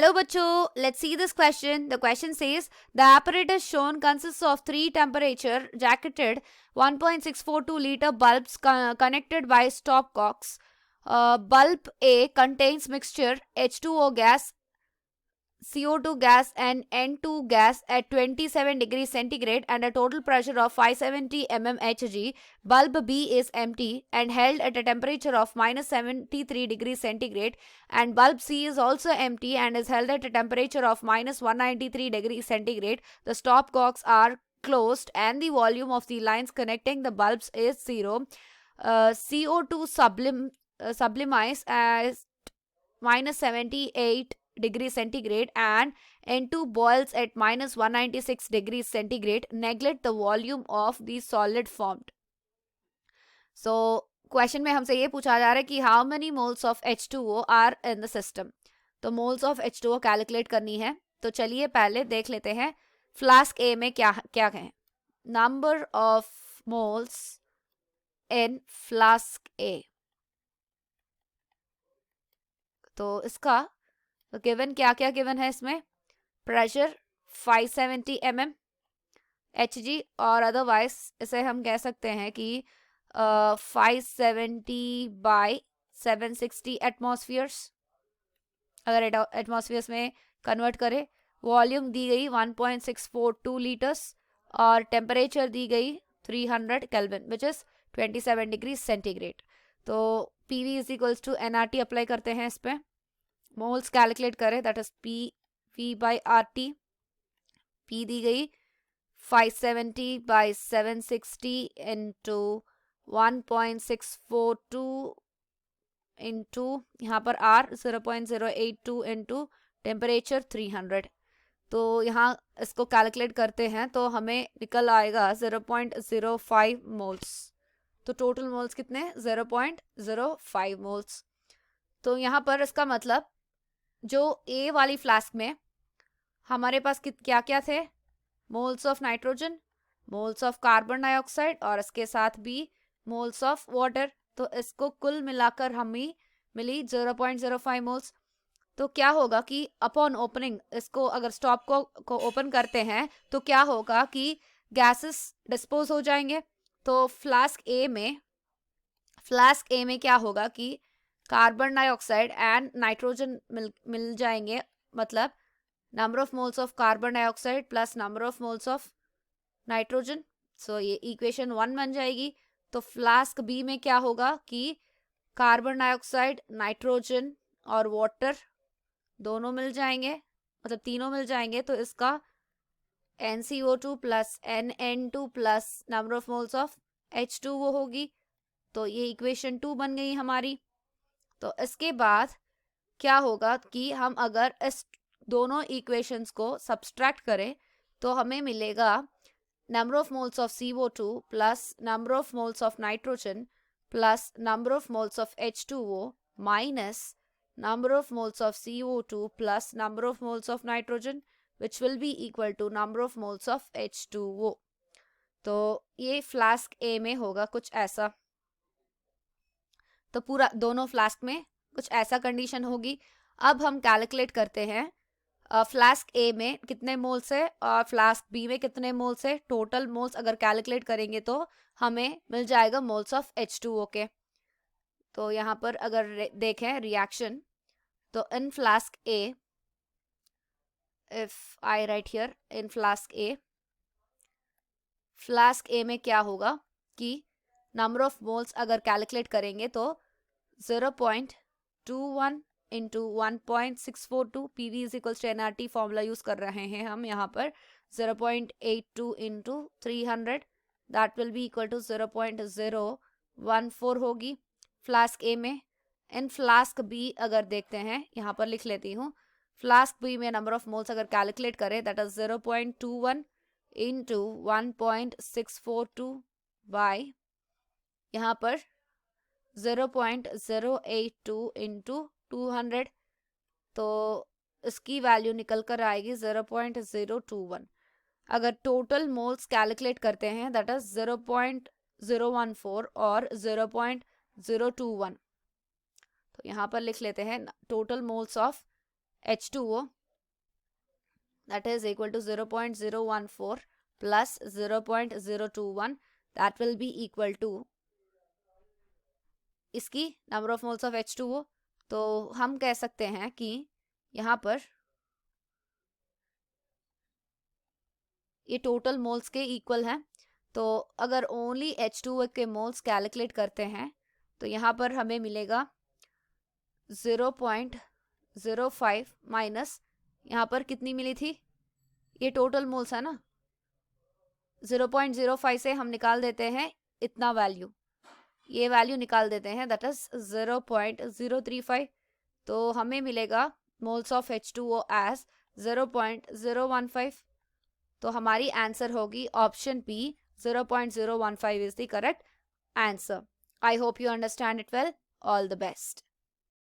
Hello bachcho, let's see this question. The question says the apparatus shown consists of three temperature jacketed 1.642 liter bulbs connected by stopcocks. Bulb A contains mixture H2O gas, CO2 gas and N2 gas at 27 degrees centigrade and a total pressure of 570 mmHg. Bulb B is empty and held at a temperature of minus 73 degrees centigrade, and bulb C is also empty and is held at a temperature of minus 193 degrees centigrade. The stopcocks are closed and the volume of the lines connecting the bulbs is 0. CO2 sublimes as minus 78 degrees centigrade and N2 boils at minus 196 degrees centigrade. Neglect the volume of the solid formed. So question में हमसे ये पूछा जा रहा है कि how many moles of H2O are in the system. तो moles of H2O calculate करनी है. तो चलिए पहले देख लेते हैं फ्लास्क ए में क्या क्या कहें. Number of moles in flask A. तो इसका तो गिवन क्या क्या गिवन है इसमें. प्रेशर 570 mm Hg और अदरवाइज इसे हम कह सकते हैं कि 570 बाई 760 एटमॉस्फियर्स. अगर एटमॉस्फियर्स में कन्वर्ट करें. वॉल्यूम दी गई 1.642 लीटर्स और टेम्परेचर दी गई 300 kelvin which is 27 degree centigrade. तो PV is equals to NRT apply करते हैं इस पर. मोल्स कैलकुलेट करें that is PV by RT. P दी गई 570 बाई 760 इंटू 1.642 इंटू यहाँ पर R 0.082 इंटू टेम्परेचर 300. तो यहाँ इसको कैलकुलेट करते हैं तो हमें निकल आएगा 0.05 मोल्स. तो टोटल मोल्स कितने 0.05 मोल्स. तो यहाँ पर इसका मतलब जो ए वाली फ्लास्क में हमारे पास क्या क्या थे. Moles of nitrogen, moles of carbon dioxide और इसके साथ भी मोल्स ऑफ वाटर. तो इसको कुल मिलाकर हमें मिली 0.05 मोल्स. तो क्या होगा कि अपॉन ओपनिंग इसको अगर स्टॉप को ओपन करते हैं तो क्या होगा कि गैसेस डिस्पोज हो जाएंगे. तो फ्लास्क ए में क्या होगा कि कार्बन डाइऑक्साइड एंड नाइट्रोजन मिल जाएंगे. मतलब number of moles of carbon dioxide plus number of moles of nitrogen. So ये इक्वेशन 1 बन जाएगी. तो फ्लास्क बी में क्या होगा कि कार्बन डाइऑक्साइड, नाइट्रोजन और वाटर दोनों मिल जाएंगे, मतलब तीनों मिल जाएंगे. तो इसका NCO2 plus NN2 plus number of moles of H2 वो होगी. तो ये इक्वेशन 2 बन गई हमारी. तो इसके बाद क्या होगा कि हम अगर इस दोनों इक्वेशंस को सब्सट्रैक्ट करें तो हमें मिलेगा number of moles of CO2 plus number of moles of nitrogen plus number of moles of H2O minus number of moles of CO2 plus number of moles of nitrogen which will be equal to number of moles of H2O. तो ये flask A में होगा कुछ ऐसा. तो पूरा दोनों flask में कुछ ऐसा कंडीशन होगी. अब हम कैलकुलेट करते हैं फ्लास्क ए में कितने मोल्स है और फ्लास्क बी में कितने मोल्स है. टोटल मोल्स अगर कैलकुलेट करेंगे तो हमें मिल जाएगा मोल्स ऑफ H2O के. तो यहाँ पर अगर देखें रिएक्शन तो in flask A, if I write here in flask A में क्या होगा कि नंबर ऑफ मोल्स अगर कैलकुलेट करेंगे तो 0.21 into 1.642 PV is equals to NRT formula use कर रहे हैं हम यहाँ पर. 0.82 into 300 that will be equal to 0.014 होगी फ्लास्क ए में. इन फ्लास्क बी अगर देखते हैं यहाँ पर लिख लेती हूँ. फ्लास्क बी में नंबर ऑफ मोल्स अगर कैलकुलेट करें दैट इज 0.21 इंटू 1.642 बाय यहाँ पर 0.082 इंटू 200. तो इसकी वैल्यू निकल कर आएगी 0.021. अगर टोटल मोल्स कैलकुलेट करते हैं दैट इज 0.014 और 0.021. तो यहाँ पर लिख लेते हैं total moles of H2O, that is equal to 0.014 plus 0.021, that will be equal to इसकी number of moles of H2O. तो हम कह सकते हैं कि यहाँ पर ये टोटल मोल्स के इक्वल हैं. तो अगर ओनली H2O के मोल्स कैलकुलेट करते हैं तो यहाँ पर हमें मिलेगा 0.05 माइनस यहाँ पर कितनी मिली थी, ये टोटल मोल्स है ना, 0.05 से हम निकाल देते हैं इतना वैल्यू, ये वैल्यू निकाल देते हैं, दैट इज 0.035. तो हमें मिलेगा मोल्स ऑफ H2O एज 0.015. तो हमारी आंसर होगी option B, 0.015 is the correct answer. I hope you understand it well. All the best.